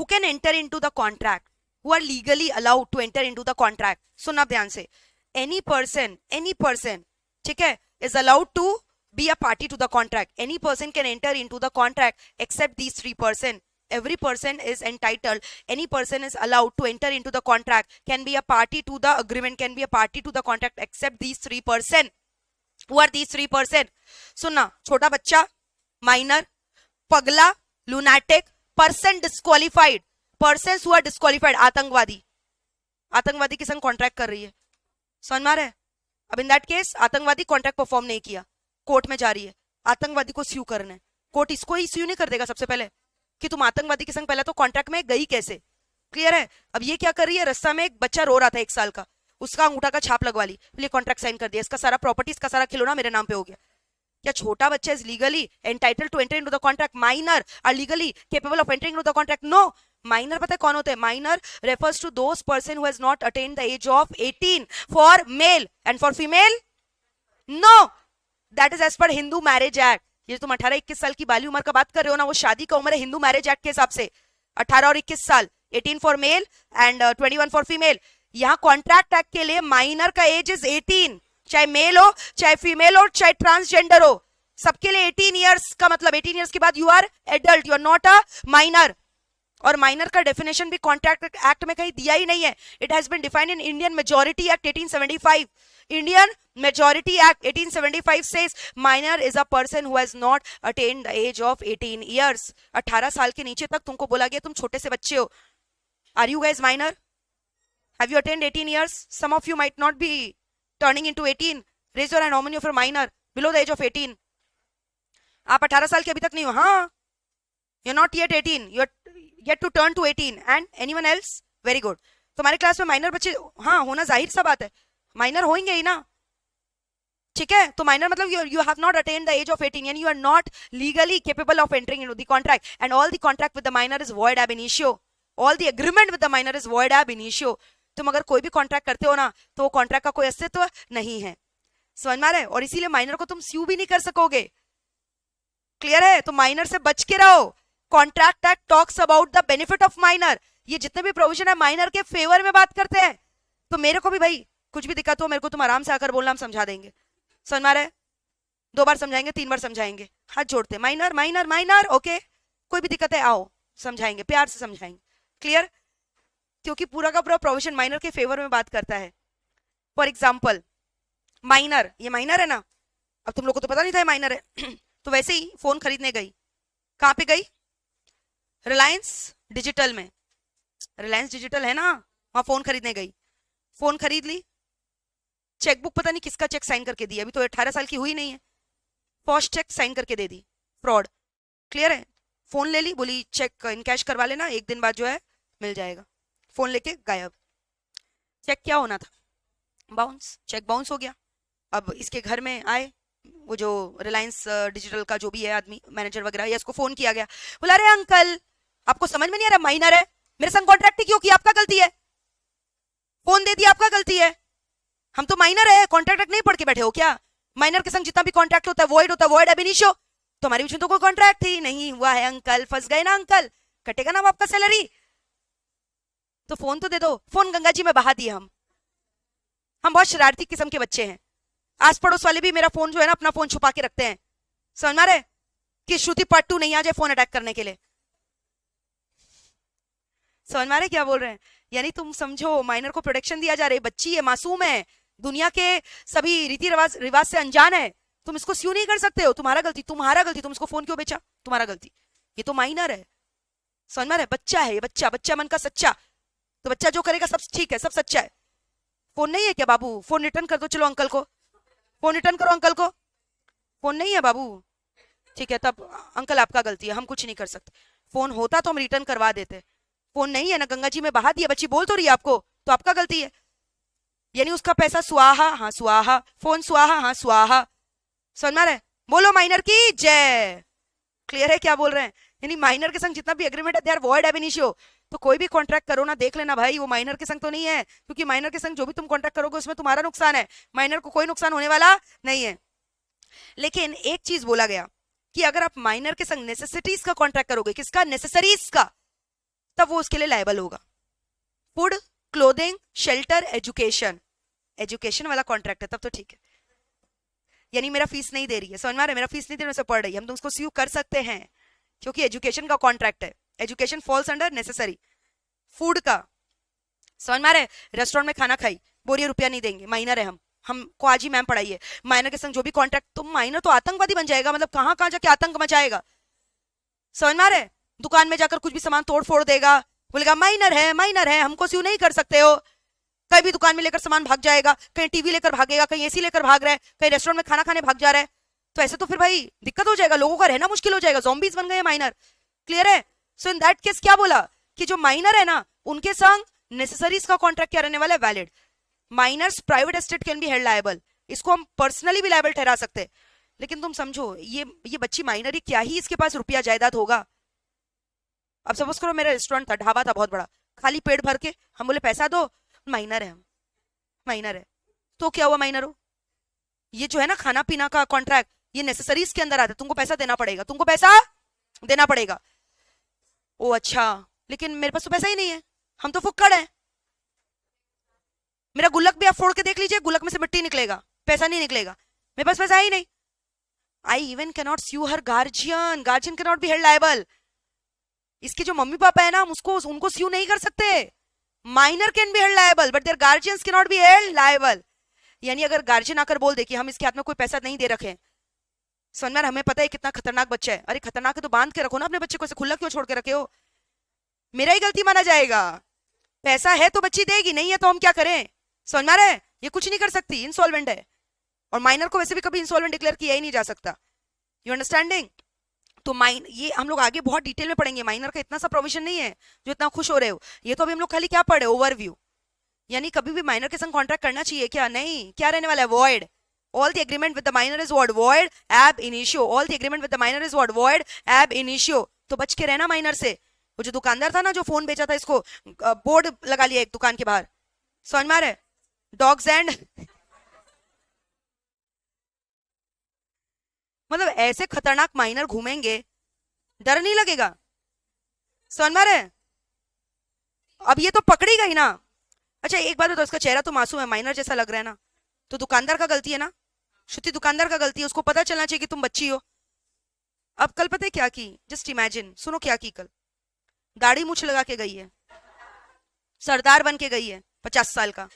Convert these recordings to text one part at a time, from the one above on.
who can enter into the contract, who are legally allowed to enter into the contract. सुनना ध्यान से, any person, ठीक है, is allowed to be a party to the contract. Any person can enter into the contract except these three person. Every person is entitled, any person is allowed to enter into the contract, can be a party to the agreement, can be a party to the contract except these three person. Who are these three person? सुनना, छोटा बच्चा, minor, पगला, lunatic, person disqualified, persons who are disqualified, आतंकवादी, आतंकवादी के संग contract कर रही है, समझ में आ रहा है? अब इन दैट केस आतंकवादी कॉन्ट्रैक्ट परफॉर्म नहीं किया, कोर्ट में जा रही है, आतंकवादी को स्यू करना है, कोर्ट इसको ही स्यू नहीं कर देगा सबसे पहले कि तुम आतंकवादी के संग पहले तो कॉन्ट्रैक्ट में गई कैसे, क्लियर है? अब ये क्या कर रही है, रास्ता में एक बच्चा रो रहा था 1 साल का, उसका अंगूठा का छाप लगवा ली, लिए कॉन्ट्रैक्ट साइन कर दिया, इसका सारा प्रॉपर्टी, इसका सारा खिलौना मेरे नाम पे हो गया. क्या छोटा बच्चा is legally entitled to enter into the contract? Minor are legally capable of entering into the contract? No. Minor पता है कौन होते हैं? Minor refers to those person who has not attend the age of 18 for male and for female no. That is as per Hindu marriage act. ये तुम 18-21 साल की बाली उम्र का बात कर रहे हो ना, वो शादी का उम्र है हिंदू मैरिज एक्ट के हिसाब से, 18 और 21 साल, 18 for male and 21 for female. यहाँ कॉन्ट्रैक्ट एक्ट के लिए माइनर का एज इज 18, चाहे मेल हो, चाहे फीमेल हो, चाहे ट्रांसजेंडर हो, सबके लिए 18 ईयर्स का मतलब 18 ईयर्स के बाद you are adult, you are not a minor. और माइनर का डेफिनेशन भी कॉन्ट्रैक्ट एक्ट में कहीं दिया ही नहीं है. It has been defined in Indian majority act 1875. Indian majority act 1875 says minor is a person who has not attained the age of 18 years. 18 साल के नीचे तक तुमको बोला गया तुम छोटे से बच्चे हो. Are you guys minor? Have you attained 18 years? Some of you might not be turning into 18. Raise your hand, how many of you are minor below the age of 18? आप 18 साल के अभी तक नहीं हो. हाँ, you're not yet 18, you're yet to turn to 18. And anyone else? Very good. तुम्हारे class में माइनर बच्चे हाँ होना जाहिर सा बात है, माइनर होंगे ही ना, ठीक है? तो माइनर मतलब you have not attained the age of 18 and you are not legally capable of entering into the contract, and all the contract with the minor is void ab initio. All the agreement with the minor is void ab initio. तुम अगर कोई भी contract करते हो ना तो contract का कोई अस्तित्व नहीं है, समझ में आ रहा है? और इसीलिए माइनर को तुम स्यू भी नहीं कर सकोगे, क्लियर है? तो माइनर से बच के रहो. Contract act talks about the benefit of minor. ये जितने भी प्रोविजन है माइनर के फेवर में बात करते हैं. तो मेरे को भी भाई कुछ भी दिक्कत हो मेरे को तुम आराम से आकर बोलना, हम समझा देंगे, समझ में आ रहा है? 2 बार समझाएंगे, 3 बार समझाएंगे, हाथ जोड़ते माइनर माइनर माइनर, ओके? कोई भी दिक्कत है आओ समझाएंगे, प्यार से समझाएंगे, क्लियर? क्योंकि पूरा का पूरा प्रोविजन माइनर के फेवर में बात करता है. फॉर एग्जाम्पल माइनर, ये माइनर है ना, अब तुम लोग को तो पता नहीं था माइनर है तो वैसे ही फोन खरीदने गई, कहाँ पे गई? रिलायंस डिजिटल में. रिलायंस डिजिटल है ना, वहां फोन खरीदने गई, फोन खरीद ली, चेकबुक पता नहीं किसका चेक साइन करके दिया, अभी तो 18 साल की हुई नहीं है, फर्स्ट चेक साइन करके दे दी, फ्रॉड, क्लियर है? फोन ले ली, बोली चेक इन कैश करवा लेना, 1 दिन बाद जो है मिल जाएगा. फोन लेके गायब. चेक क्या होना था? बाउंस. चेक बाउंस हो गया. अब इसके घर में आए वो जो रिलायंस डिजिटल का जो भी है आदमी, मैनेजर वगैरह, या इसको फोन किया गया, बोला अरे अंकल आपको समझ में नहीं आ रहा, माइनर है, मेरे संग कॉन्ट्रैक्ट क्यों किया, आपका गलती है, फोन दे दिया आपका गलती है, हम तो माइनर है, कॉन्ट्रैक्ट नहीं पढ़ के बैठे हो क्या? माइनर के संग जितना भी कॉन्ट्रैक्ट होता है होता है, वॉइड ab initio. तो हमारे बीच में तो कोई कॉन्ट्रैक्ट ही नहीं हुआ है अंकल, फंस गए ना अंकल, कटेगा ना आपका सैलरी, तो फोन तो दे दो. फोन गंगा जी में बहा दिए हम बहुत शरारती किस्म के बच्चे हैं. आस पड़ोस वाले भी मेरा फोन जो है ना अपना फोन छुपा के रखते हैं, समझ में आ रहा है? कि श्रुति पार्ट 2 नहीं आ जाए फोन अटैक करने के लिए, समझ में आ रहा है क्या बोल रहे हैं? यानी तुम समझो माइनर को प्रोटेक्शन दिया जा रहा है, बच्ची है, मासूम है, दुनिया के सभी रीति रिवाज से अनजान है, तुम इसको स्यू नहीं कर सकते हो, तुम्हारा गलती, तुम इसको फोन क्यों बेचा, तुम्हारा गलती, ये तो माइनर है, समझ में आ रहा है? बच्चा है ये, बच्चा मन का सच्चा, तो बच्चा जो करेगा सब ठीक है, सब सच्चा है. फोन नहीं है क्या बाबू? फोन रिटर्न कर दो, चलो अंकल को फोन रिटर्न करो, अंकल को फोन नहीं है बाबू, ठीक है, तब अंकल आपका गलती है, हम कुछ नहीं कर सकते. फोन होता तो हम रिटर्न करवा देते, फोन नहीं है ना, गंगा जी में बहा दिया, बच्ची बोल तो रही है आपको, तो आपका गलती है. यानी उसका पैसा स्वाहा, हाँ स्वाहा, फोन स्वाहा, हाँ स्वाहा, समझ में आ रहा है? बोलो माइनर की जय, क्लियर है क्या बोल रहे हैं? यानी माइनर के संग जितना भी एग्रीमेंट है they are void ab initio. तो कोई भी कॉन्ट्रैक्ट करो ना, देख लेना भाई वो माइनर के संग तो नहीं है, क्योंकि माइनर के संग जो भी तुम कॉन्ट्रैक्ट करोगे उसमें तुम्हारा नुकसान है, माइनर को कोई नुकसान होने वाला नहीं है. लेकिन एक चीज बोला गया कि अगर आप माइनर के संग नेसेसिटीज का कॉन्ट्रैक्ट करोगे, किसका? नेसेसरीज का, तब वो उसके लिए लायबल होगा। Food, clothing, shelter, education, education वाला कॉन्ट्रैक्ट है तब तो ठीक है। यानी मेरा फीस नहीं दे रही है, समझ में आ रहा है, मेरा फीस नहीं दे रही है, पढ़ रही है, हम तो उसको स्यू कर सकते हैं क्योंकि एजुकेशन का कॉन्ट्रैक्ट है। Education falls under necessary. Food का समझ में आ रहा है, रेस्टोरेंट में खाना खाई, बोलिए रुपया नहीं देंगे, माइनर है, हमको आज ही मैम पढ़ाइए, माइनर के संग जो भी कॉन्ट्रैक्ट, तो माइनर तो आतंकवादी बन जाएगा, मतलब कहाँ कहाँ जाके आतंक मचाएगा। समझ में आ रहा है, दुकान में जाकर कुछ भी सामान तोड़ फोड़ देगा, बोलेगा माइनर है, हमको स्यू नहीं कर सकते हो। कहीं भी दुकान में लेकर सामान भाग जाएगा, कहीं टीवी लेकर भागेगा, कहीं एसी लेकर भाग रहा है, कहीं रेस्टोरेंट में खाना खाने भाग जा रहा है, तो ऐसे तो फिर भाई दिक्कत हो जाएगा, लोगों का रहना मुश्किल हो जाएगा, ज़ॉम्बीज बन गए माइनर। क्लियर है? सो इन दैट केस क्या बोला कि जो माइनर है ना उनके संग नेसेसरीज का कॉन्ट्रैक्ट क्या रहने वाला है, valid. Minors private estate can be held liable, इसको हम पर्सनली भी लायबल ठहरा सकते हैं। लेकिन तुम समझो ये बच्ची माइनर ही, क्या ही इसके पास रुपया जायदाद होगा। अब सपोज करो मेरा रेस्टोरेंट था, ढाबा था बहुत बड़ा, खाली पेट भर के हम बोले पैसा दो, माइनर है, हम माइनर है, तो क्या हुआ माइनर हो, ये जो है ना खाना पीना का कॉन्ट्रैक्ट, ये नेसेसरीज के अंदर आता है, तुमको पैसा देना पड़ेगा, तुमको पैसा देना पड़ेगा। ओ अच्छा, लेकिन मेरे पास तो पैसा ही नहीं है, हम तो फुक्कड़ है, मेरा गुल्लक भी आप फोड़ के देख लीजिए, गुल्लक में से मिट्टी निकलेगा, पैसा नहीं निकलेगा, मेरे पास पैसा ही नहीं। I even can not sue her guardian, guardian can not be held liable. इसके जो मम्मी पापा है ना, हम उसको उनको स्यू नहीं कर सकते। Minor can be held liable but their guardians can not be held liable. यानी अगर गार्जियन आकर बोल दे कि हम इसके हाथ में कोई पैसा नहीं दे रखे, समझ में, हमें पता है कितना खतरनाक बच्चा है, अरे खतरनाक है तो बांध के रखो ना अपने बच्चे को, ऐसे खुला क्यों छोड़ के रखे हो, मेरा ही गलती माना जाएगा। पैसा है तो बच्ची देगी, नहीं है तो हम क्या करें। समझ में आ रहा है, ये कुछ नहीं कर सकती, इंसॉल्वेंट है, और माइनर को वैसे भी कभी इंसॉल्वेंट डिक्लेयर किया ही नहीं जा सकता। You understanding? तो ये हम लोग आगे बहुत डिटेल में पढ़ेंगे, माइनर का इतना सा प्रोविजन नहीं है जो इतना खुश हो रहे हो, ये तो अभी हम लोग खाली क्या पढ़े, ओवरव्यू। यानी कभी भी माइनर के संग कॉन्ट्रैक्ट करना चाहिए क्या, नहीं, क्या रहने वाला है, void. All the agreement with the minor is what, void ab initio. All the agreement with the minor is what, void ab initio. तो बच के रहना माइनर से। वो जो दुकानदार था ना जो फोन बेचा था, इसको बोर्ड लगा लिया एक दुकान के बाहर, समझ में आ रहा है, डॉग्स एंड मतलब ऐसे खतरनाक माइनर घूमेंगे, डर नहीं लगेगा। समझ में आ रहा है, अब ये तो पकड़ी गई ना। अच्छा एक बात बताओ, इसका चेहरा तो मासूम है, माइनर जैसा लग रहा है ना, तो दुकानदार का गलती है ना, श्रुति दुकानदार का गलती है, उसको पता चलना चाहिए कि तुम बच्ची हो। अब कल पता है क्या की, जस्ट इमेजिन, सुनो क्या की, कल दाढ़ी मूछ लगा के गई है, सरदार बन के गई है 50 साल का,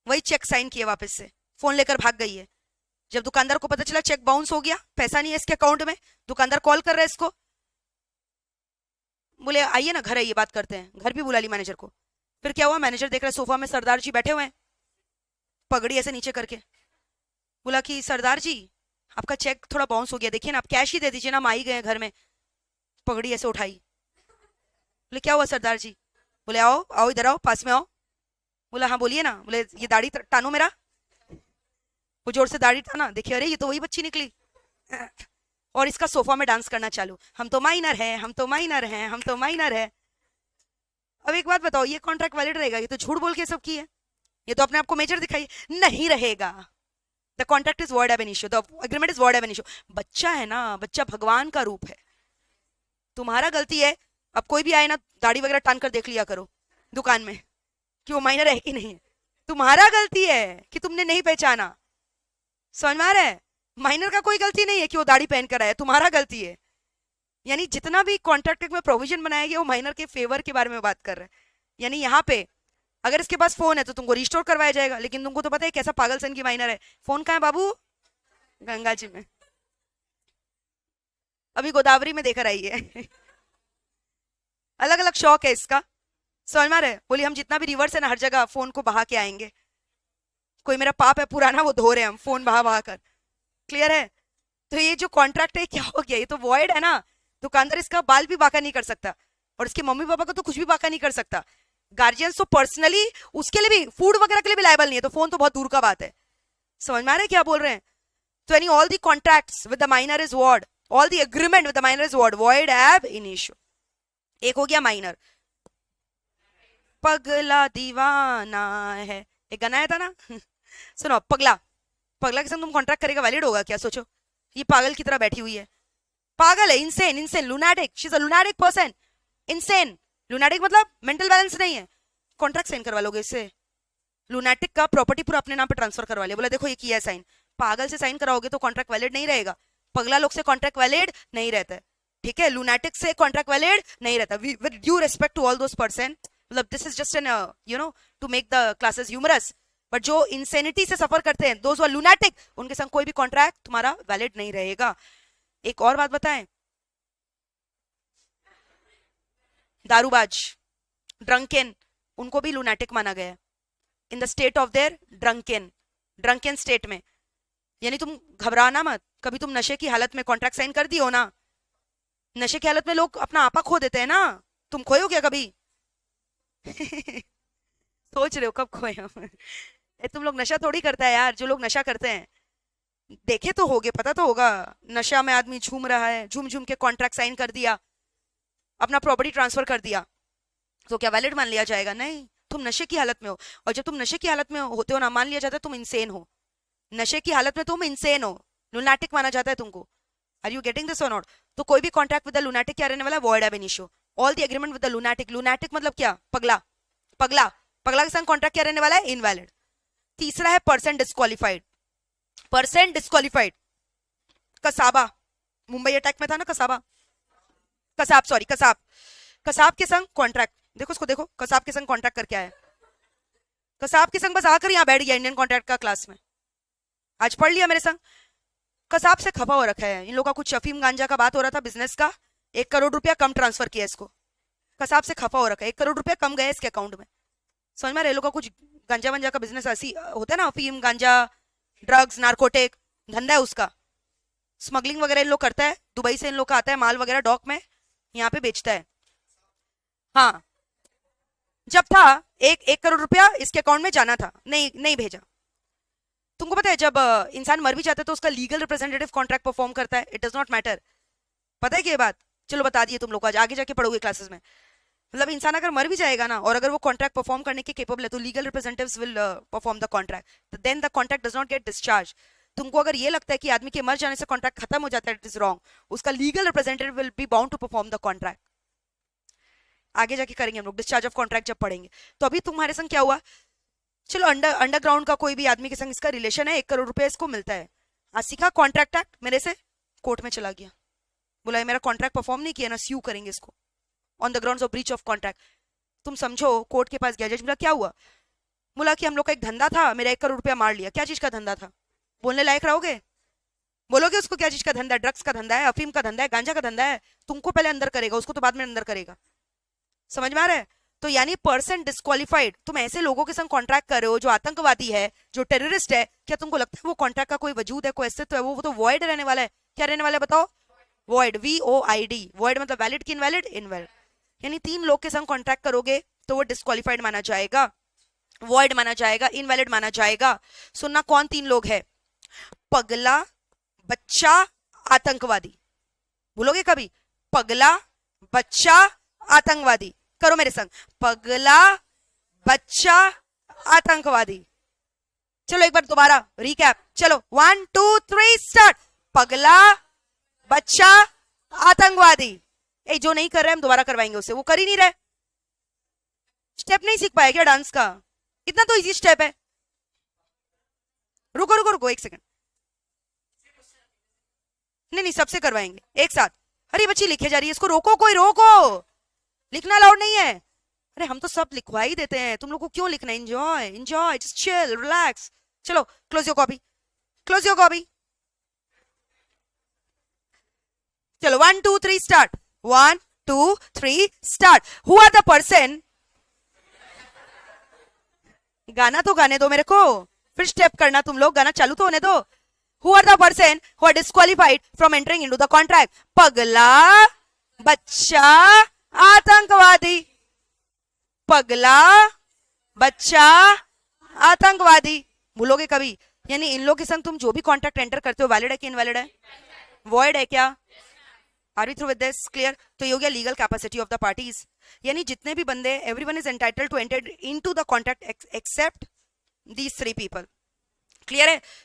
वही चेक साइन किया वापस से, फोन लेकर भाग गई है। जब दुकानदार को पता चला चेक बाउंस हो गया, पैसा नहीं है इसके अकाउंट में, दुकानदार कॉल कर रहा है इसको, बोले आइए ना घर, आइए बात करते हैं, घर भी बुला ली मैनेजर को। फिर क्या हुआ, मैनेजर देख रहा है सोफा में सरदार जी बैठे हुए हैं, पगड़ी ऐसे नीचे करके, बोला कि सरदार जी आपका चेक थोड़ा बाउंस हो गया, देखिए ना आप कैश ही दे दीजिए ना, हम आ ही गए घर में। पगड़ी ऐसे उठाई, बोले क्या हुआ सरदार जी, बोले आओ आओ इधर आओ, पास में आओ। बोला हाँ बोलिए ना, बोले ये दाढ़ी टानो मेरा, वो जोर से दाढ़ी टाना, देखिए अरे ये तो वही बच्ची निकली, और इसका सोफा में डांस करना चालू, हम तो माइनर है, हम तो माइनर है, हम तो माइनर है। अब एक बात बताओ, ये कॉन्ट्रैक्ट वैलिड रहेगा, ये तो झूठ बोल के सब की है, ये तो अपने आप को मेजर दिखाई नहीं रहेगा। The contract is void ab initio, the agreement is void ab initio। बच्चा है ना, बच्चा भगवान का रूप है, तुम्हारा गलती है, अब कोई भी आए ना दाढ़ी वगैरह टान कर देख लिया करो दुकान में कि वो माइनर है कि नहीं है, तुम्हारा गलती है कि तुमने नहीं पहचाना। समझ में आ रहा है, माइनर का कोई गलती नहीं है कि वो दाढ़ी पहन कर आया, तुम्हारा गलती है। यानी जितना भी कॉन्ट्रैक्ट में प्रोविजन बनाया गया वो माइनर के फेवर के बारे में बात कर रहे हैं। यानी यहाँ पे अगर इसके पास फोन है तो तुमको रिस्टोर करवाया जाएगा, लेकिन तुमको तो पता है कैसा पागल सन की माइनर है, फोन कहाँ है बाबू, गंगा जी में, अभी गोदावरी में देकर आई है। अलग अलग शौक है इसका, समझ में आ रहा है, बोली हम जितना भी रिवर्स है ना हर जगह फोन को बहा के आएंगे, कोई मेरा पाप है पुराना वो धो रहे हैं हम फोन बहा बहा कर। क्लियर है? तो ये जो कॉन्ट्रैक्ट है क्या हो गया, ये तो वॉइड है ना, दुकानदार इसका बाल भी बाका नहीं कर सकता, और इसके मम्मी पापा का तो कुछ भी बाका नहीं कर सकता, गार्जियंस तो पर्सनली उसके लिए भी, फूड वगैरह के लिए भी लायबल नहीं है, तो फोन तो बहुत दूर का बात है। समझ में आ रहा है क्या बोल रहे हैं? तो यानी all the contracts with the minor is void, all the agreement with the minor is void, void एब इनिशियो। एक हो गया माइनर। पगला दीवाना है, एक गाना आया था ना। सुनो, पगला, पगला के संग तुम कॉन्ट्रैक्ट करेगा, वैलिड होगा क्या? सोचो, ये पागल की तरह बैठी हुई है, पागल है, insane, insane, lunatic, she is a lunatic person. Insane. Lunatic मतलब मेंटल बैलेंस नहीं है। कॉन्ट्रैक्ट साइन करवा लोगे इससे। लुनाटिक का प्रॉपर्टी पूरा अपने नाम पे ट्रांसफर करवा लिया, बोला देखो ये किया है साइन। पागल से साइन कराओगे तो कॉन्ट्रैक्ट वैलिड नहीं रहेगा। पगला लोग से कॉन्ट्रैक्ट वैलिड नहीं रहता है, ठीक है। लुनाटिक से कॉन्ट्रैक्ट वैलिड नहीं रहता। With due respect to all those person, मतलब this is just an to make the classes humorous, but जो इंसेनिटी से सफर करते हैं, दोज आर लुनाटिक, उनके संग कोई भी कॉन्ट्रैक्ट तुम्हारा वैलिड नहीं रहेगा। एक और बात बताएं, दारूबाज, ड्रंकन, उनको भी लुनाटिक माना गया in the state of their drunken state में। यानी तुम घबराना मत, कभी तुम नशे की हालत में कॉन्ट्रैक्ट साइन कर दियो ना। नशे की हालत में लोग अपना आपा खो देते हैं ना, तुम खोए हो क्या कभी? सोच रहे हो कब खोए हो? तुम लोग नशा थोड़ी करता है यार, जो लोग नशा करते हैं देखे तो होगे, पता तो होगा। नशा में आदमी झूम रहा है, झूम झूम के कॉन्ट्रैक्ट साइन कर दिया, अपना प्रॉपर्टी ट्रांसफर कर दिया, तो क्या वैलिड मान लिया जाएगा? नहीं, तुम नशे की हालत में हो। और जब तुम नशे की हालत में होते हो ना, मान लिया जाता है तुम इंसेन हो। नशे की हालत में तुम इंसेन हो, लुनाटिक माना जाता है तुमको। आर यू गेटिंग दिस और नॉट? तो कोई भी कॉन्ट्रैक्ट विद द लुनाटिक क्या रहने वाला? वॉइड एब initio. All the agreement with the lunatic, lunatic मतलब क्या? पगला। पगला पगला के संग कॉन्ट्रैक्ट क्या रहने वाला है? इनवैलिड। तीसरा है person disqualified. Person disqualified, Kasaba, Mumbai attack में था ना कसाबा, कसाब, सॉरी कसाब। कसाब के संग कॉन्ट्रैक्ट, देखो उसको देखो, कसाब के संग कॉन्ट्रैक्ट करके आया। कसाब के संग बस आकर यहाँ बैठ गया इंडियन कॉन्ट्रैक्ट का क्लास में, आज पढ़ लिया मेरे संग। कसाब से खफा हो रखा है, इन लोगों का कुछ अफीम गांजा का बात हो रहा था बिजनेस का, 1 करोड़ रुपया कम ट्रांसफर किया इसको। कसाब से खफा हो रखा है, 1 करोड़ रुपया कम गया इसके अकाउंट में। समझ में, लोगों का कुछ गांजा वंजा का बिजनेस ऐसी होता है ना, अफीम गांजा, ड्रग्स, नार्कोटिक धंधा है उसका। स्मगलिंग वगैरह इन लोग करता है, दुबई से इन लोग का आता है माल वगैरह डॉक में, यहाँ पे बेचता है। हाँ, जब था 1 करोड़ रुपया इसके अकाउंट में जाना था, नहीं भेजा। तुमको पता है जब इंसान मर भी जाता है तो उसका लीगल रिप्रेजेंटेटिव कॉन्ट्रैक्ट परफॉर्म करता है, इट डज नॉट मैटर। पता है क्या बात? चलो बता दिए तुम लोग, आज आगे जाके पढ़ोगे क्लासेस में। मतलब इंसान अगर मर भी जाएगा ना, और अगर वो कॉन्ट्रैक्ट परफॉर्म करने के केपेबल है, तो legal representatives will perform the contract, then the contract does not get discharge. तुमको अगर ये लगता है कि आदमी के मर जाने से कॉन्ट्रैक्ट खत्म हो जाता है, इट इज रॉन्ग। उसका legal representative will be bound to perform the contract. आगे जाके करेंगे हम लोग डिस्चार्ज ऑफ कॉन्ट्रैक्ट जब पढ़ेंगे। तो अभी तुम्हारे संग क्या हुआ? चलो अंडरग्राउंड का कोई भी आदमी के संग इसका रिलेशन है, 1 करोड़ रुपया इसको मिलता है। आज सीखा कॉन्ट्रैक्ट एक्ट, मेरे से कोर्ट में चला गया, बोला ये मेरा कॉन्ट्रैक्ट परफॉर्म नहीं किया ना, स्यू करेंगे इसको on the grounds of breach of contract. तुम समझो, कोर्ट के पास गया, जज बोला क्या हुआ? बोला कि हम लोग का एक धंधा था, मेरा 1 करोड़ रुपया मार लिया। क्या चीज का धंधा था? बोलने लायक रहोगे? बोलोगे उसको क्या चीज का धंधा? ड्रग्स का धंधा है, अफीम का धंधा है, गांजा का धंधा है। तुमको पहले अंदर करेगा, उसको तो बाद में अंदर करेगा। समझ में आ रहा है? तो यानी पर्सन डिस्क्वालिफाइड, तुम ऐसे लोगों के संग कॉन्ट्रैक्ट कर रहे हो जो आतंकवादी है, जो टेररिस्ट है। क्या तुमको लगता है वो कॉन्ट्रैक्ट का कोई वजूद है, कोई अस्तित्व है? वो तो वॉइड रहने वाला है। क्या रहने वाला है बताओ? Void, VOID। वॉइड मतलब वैलिड की इनवैलिड? इनवैलिड। यानी 3 लोग के संग कॉन्ट्रैक्ट करोगे तो वो डिस्क्वालिफाइड माना जाएगा, वॉइड माना जाएगा, इनवैलिड माना जाएगा। सुनना कौन 3 लोग है? पगला, बच्चा, आतंकवादी। भूलोगे कभी? पगला, बच्चा, आतंकवादी। करो मेरे संग, पगला, बच्चा, आतंकवादी। चलो एक बार दोबारा रिकैप, चलो 1 2 3 स्टार्ट। पगला, बच्चा, आतंकवादी। ए जो नहीं कर रहे हम दोबारा करवाएंगे उससे, वो कर ही नहीं रहे। स्टेप नहीं सीख पाए क्या डांस का? इतना तो इजी स्टेप है। रुको रुको रुको 1 सेकंड, नहीं सबसे करवाएंगे एक साथ। अरे बच्ची लिखे जा रही है, इसको रोको, कोई रोको, लिखना अलाउड नहीं है। अरे हम तो सब लिखवा ही देते हैं, तुम लोग को क्यों लिखना? Enjoy enjoy, just chill, relax. चलो close your copy, close your copy. चलो 1 2 3 start, 1 2 3 start. Who are the person? गाना तो गाने दो मेरे को, फिर स्टेप करना तुम लोग, गाना चालू तो होने दो। Who are the person who are disqualified from entering into the contract? पगला, बच्चा, आतंकवादी। पगला, बच्चा, आतंकवादी। भूलोगे कभी? यानी इन लोग के संग तुम जो भी कॉन्ट्रैक्ट एंटर करते हो, वैलिड है कि इनवैलिड है? वॉइड है क्या? Are we through with this? Clear? तो ये हो गया legal capacity of the parties. यानी जितने भी बंदे, everyone is entitled to enter into the contract except these 3 people. Clear है?